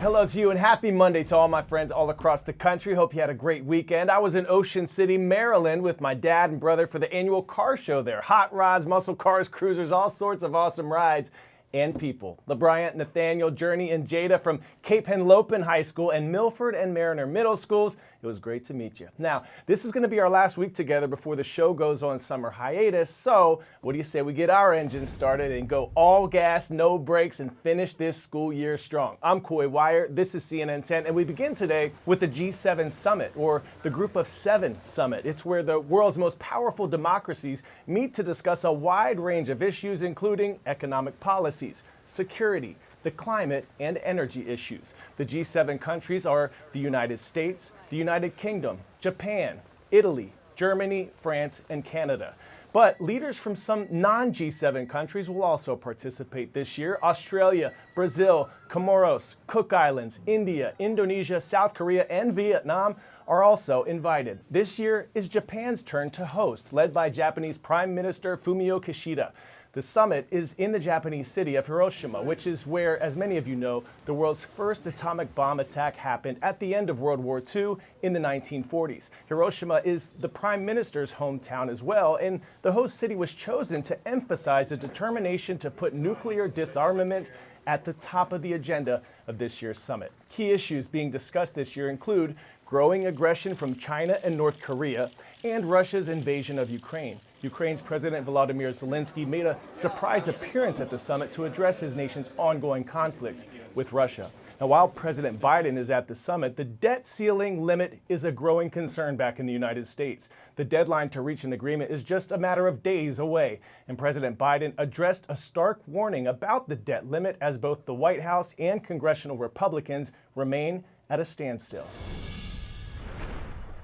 Hello to you and happy Monday to all my friends all across the country. Hope you had a great weekend. I was in Ocean City, Maryland with my dad and brother for the annual car show there. Hot rods, muscle cars, cruisers, all sorts of awesome rides and people. LeBryant, Nathaniel, Journey, and Jada from Cape Henlopen High School and Milford and Mariner Middle Schools. It was great to meet you. Now, this is going to be our last week together before the show goes on summer hiatus. So, what do you say we get our engines started and go all gas, no brakes, and finish this school year strong? I'm Coy Wire. This is CNN 10, and we begin today with the G7 Summit, or the Group of Seven Summit. It's where the world's most powerful democracies meet to discuss a wide range of issues, including economic policies, security, the climate, and energy issues. The G7 countries are the United States, the United Kingdom, Japan, Italy, Germany, France, and Canada. But leaders from some non-G7 countries will also participate this year. Australia, Brazil, Comoros, Cook Islands, India, Indonesia, South Korea, and Vietnam are also invited. This year is Japan's turn to host, led by Japanese Prime Minister Fumio Kishida. The summit is in the Japanese city of Hiroshima, which is where, as many of you know, the world's first atomic bomb attack happened at the end of World War II in the 1940s. Hiroshima is the Prime Minister's hometown as well, and the host city was chosen to emphasize a determination to put nuclear disarmament at the top of the agenda of this year's summit. Key issues being discussed this year include growing aggression from China and North Korea and Russia's invasion of Ukraine. Ukraine's President Volodymyr Zelensky made a surprise appearance at the summit to address his nation's ongoing conflict with Russia. Now, while President Biden is at the summit, the debt ceiling limit is a growing concern back in the United States. The deadline to reach an agreement is just a matter of days away, and President Biden addressed a stark warning about the debt limit as both the White House and congressional Republicans remain at a standstill.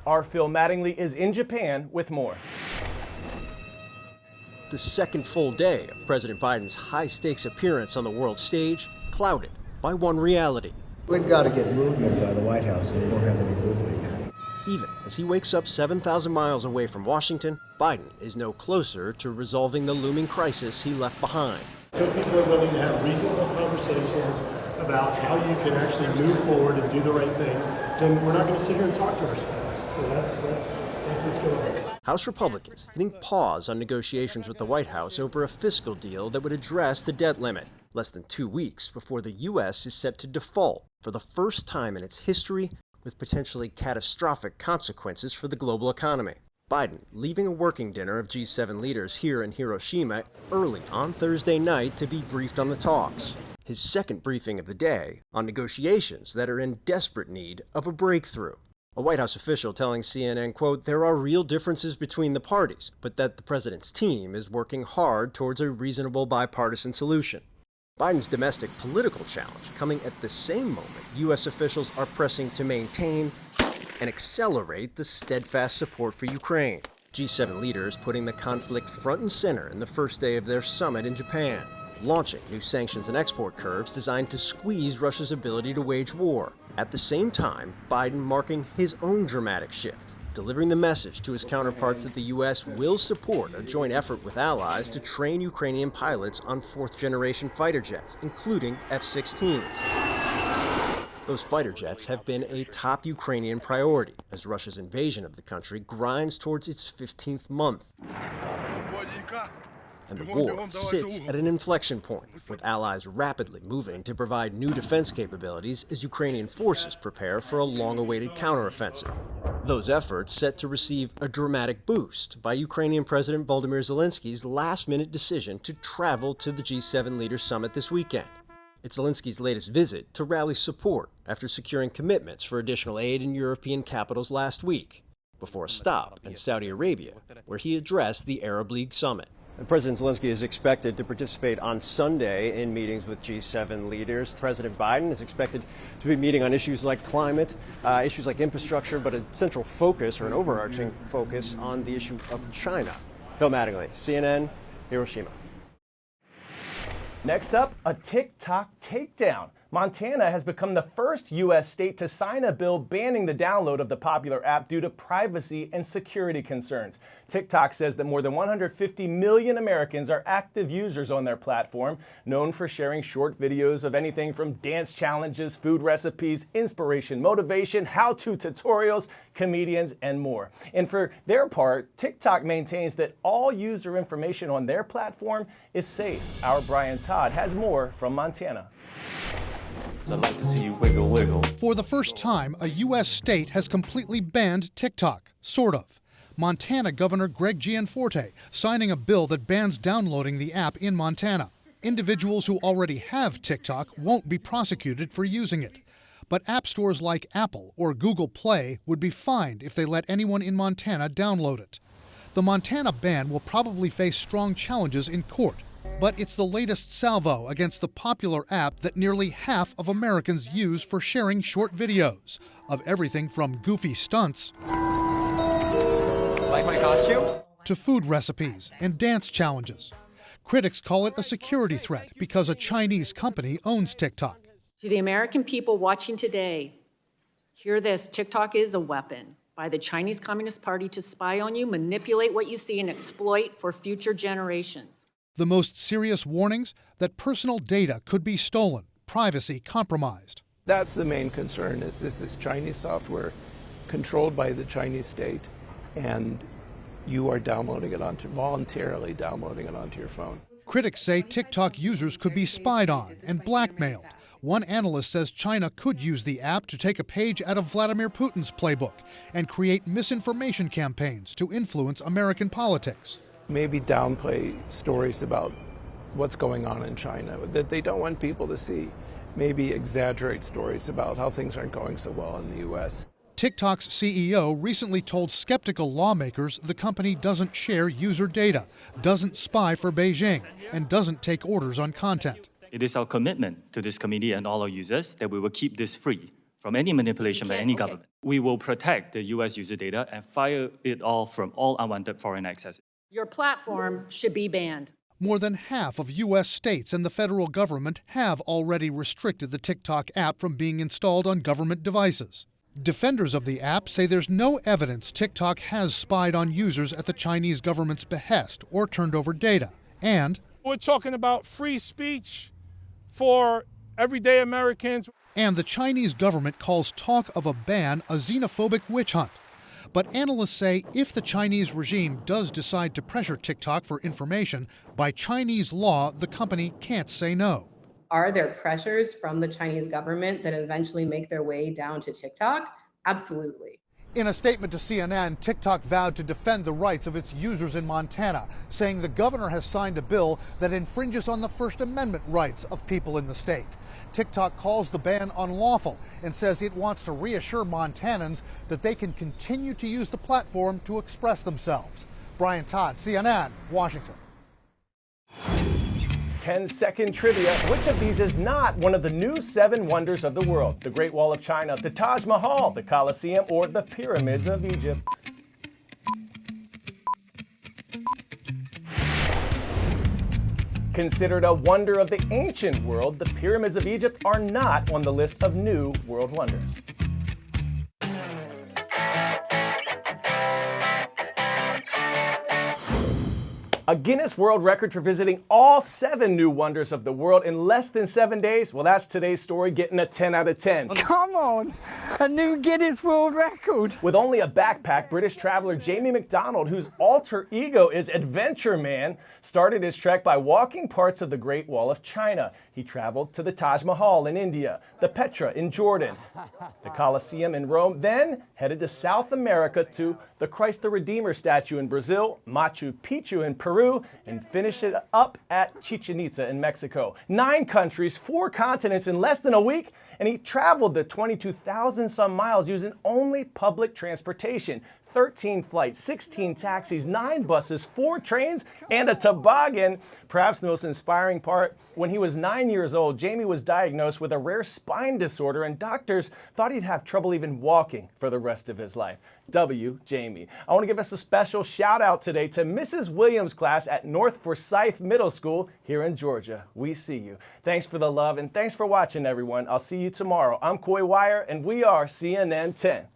Our Phil Mattingly is in Japan with more. The second full day of President Biden's high-stakes appearance on the world stage clouded by one reality. We've got to get movement out of the White House, and we don't have any movement yet. Even as he wakes up 7,000 miles away from Washington, Biden is no closer to resolving the looming crisis he left behind. So people are willing to have reasonable conversations about how you can actually move forward and do the right thing, then we're not going to sit here and talk to ourselves. So that's what's going on. House Republicans hitting pause on negotiations with the White House over a fiscal deal that would address the debt limit, less than 2 weeks before the U.S. is set to default for the first time in its history, with potentially catastrophic consequences for the global economy. Biden leaving a working dinner of G7 leaders here in Hiroshima early on Thursday night to be briefed on the talks. His second briefing of the day on negotiations that are in desperate need of a breakthrough. A White House official telling CNN, quote, "There are real differences between the parties, but that the president's team is working hard towards a reasonable bipartisan solution." Biden's domestic political challenge coming at the same moment U.S. officials are pressing to maintain and accelerate the steadfast support for Ukraine. G7 leaders putting the conflict front and center in the first day of their summit in Japan, launching new sanctions and export curbs designed to squeeze Russia's ability to wage war. At the same time, Biden marking his own dramatic shift, delivering the message to his counterparts that the U.S. will support a joint effort with allies to train Ukrainian pilots on fourth-generation fighter jets, including F-16s. Those fighter jets have been a top Ukrainian priority as Russia's invasion of the country grinds towards its 15th month. And the war sits at an inflection point, with allies rapidly moving to provide new defense capabilities as Ukrainian forces prepare for a long-awaited counteroffensive. Those efforts set to receive a dramatic boost by Ukrainian President Volodymyr Zelensky's last-minute decision to travel to the G7 Leaders Summit this weekend. It's Zelensky's latest visit to rally support after securing commitments for additional aid in European capitals last week, before a stop in Saudi Arabia, where he addressed the Arab League Summit. President Zelensky is expected to participate on Sunday in meetings with G7 leaders. President Biden is expected to be meeting on issues like climate, issues like infrastructure, but a central focus or an overarching focus on the issue of China. Phil Mattingly, CNN, Hiroshima. Next up, a TikTok takedown. Montana has become the first U.S. state to sign a bill banning the download of the popular app due to privacy and security concerns. TikTok says that more than 150 million Americans are active users on their platform, known for sharing short videos of anything from dance challenges, food recipes, inspiration, motivation, how-to tutorials, comedians, and more. And for their part, TikTok maintains that all user information on their platform is safe. Our Brian Todd has more from Montana. I'd like to see you wiggle, wiggle. For the first time, a U.S. state has completely banned TikTok, sort of. Montana Governor Greg Gianforte signing a bill that bans downloading the app in Montana. Individuals who already have TikTok won't be prosecuted for using it. But app stores like Apple or Google Play would be fined if they let anyone in Montana download it. The Montana ban will probably face strong challenges in court. But it's the latest salvo against the popular app that nearly half of Americans use for sharing short videos of everything from goofy stunts Like my costume? to food recipes and dance challenges. Critics call it a security threat because a Chinese company owns TikTok. To the American people watching today, hear this: TikTok is a weapon by the Chinese Communist Party to spy on you, manipulate what you see, and exploit for future generations. The most serious warnings that personal data could be stolen, privacy compromised. That's the main concern, is this is Chinese software controlled by the Chinese state, and you are voluntarily downloading it onto your phone. Critics say TikTok users could be spied on and blackmailed. One analyst says China could use the app to take a page out of Vladimir Putin's playbook and create misinformation campaigns to influence American politics. Maybe downplay stories about what's going on in China that they don't want people to see. Maybe exaggerate stories about how things aren't going so well in the U.S. TikTok's CEO recently told skeptical lawmakers the company doesn't share user data, doesn't spy for Beijing, and doesn't take orders on content. It is our commitment to this committee and all our users that we will keep this free from any manipulation by any government. We will protect the U.S. user data and fire it off from all unwanted foreign access. Your platform should be banned. More than half of U.S. states and the federal government have already restricted the TikTok app from being installed on government devices. Defenders of the app say there's no evidence TikTok has spied on users at the Chinese government's behest or turned over data. And we're talking about free speech for everyday Americans. And the Chinese government calls talk of a ban a xenophobic witch hunt. But analysts say if the Chinese regime does decide to pressure TikTok for information, by Chinese law, the company can't say no. Are there pressures from the Chinese government that eventually make their way down to TikTok? Absolutely. In a statement to CNN, TikTok vowed to defend the rights of its users in Montana, saying the governor has signed a bill that infringes on the First Amendment rights of people in the state. TikTok calls the ban unlawful and says it wants to reassure Montanans that they can continue to use the platform to express themselves. Brian Todd, CNN, Washington. 10-second trivia. Which of these is not one of the new 7 wonders of the world? The Great Wall of China, the Taj Mahal, the Colosseum, or the Pyramids of Egypt? Considered a wonder of the ancient world, the Pyramids of Egypt are not on the list of new world wonders. A Guinness World Record for visiting all 7 new wonders of the world in less than 7 days? Well, that's today's story, getting a 10 out of 10. Come on, a new Guinness World Record. With only a backpack, British traveler Jamie McDonald, whose alter ego is Adventure Man, started his trek by walking parts of the Great Wall of China. He traveled to the Taj Mahal in India, the Petra in Jordan, the Colosseum in Rome, then headed to South America to the Christ the Redeemer statue in Brazil, Machu Picchu in Peru, and finished it up at Chichen Itza in Mexico. 9 countries, 4 continents in less than a week, and he traveled the 22,000 some miles using only public transportation. 13 flights, 16 taxis, 9 buses, 4 trains, and a toboggan. Perhaps the most inspiring part, when he was 9 years old, Jamie was diagnosed with a rare spine disorder, and doctors thought he'd have trouble even walking for the rest of his life. Jamie. I want to give us a special shout out today to Mrs. Williams' class at North Forsyth Middle School here in Georgia. We see you. Thanks for the love, and thanks for watching, everyone. I'll see you tomorrow. I'm Coy Wire, and we are CNN 10.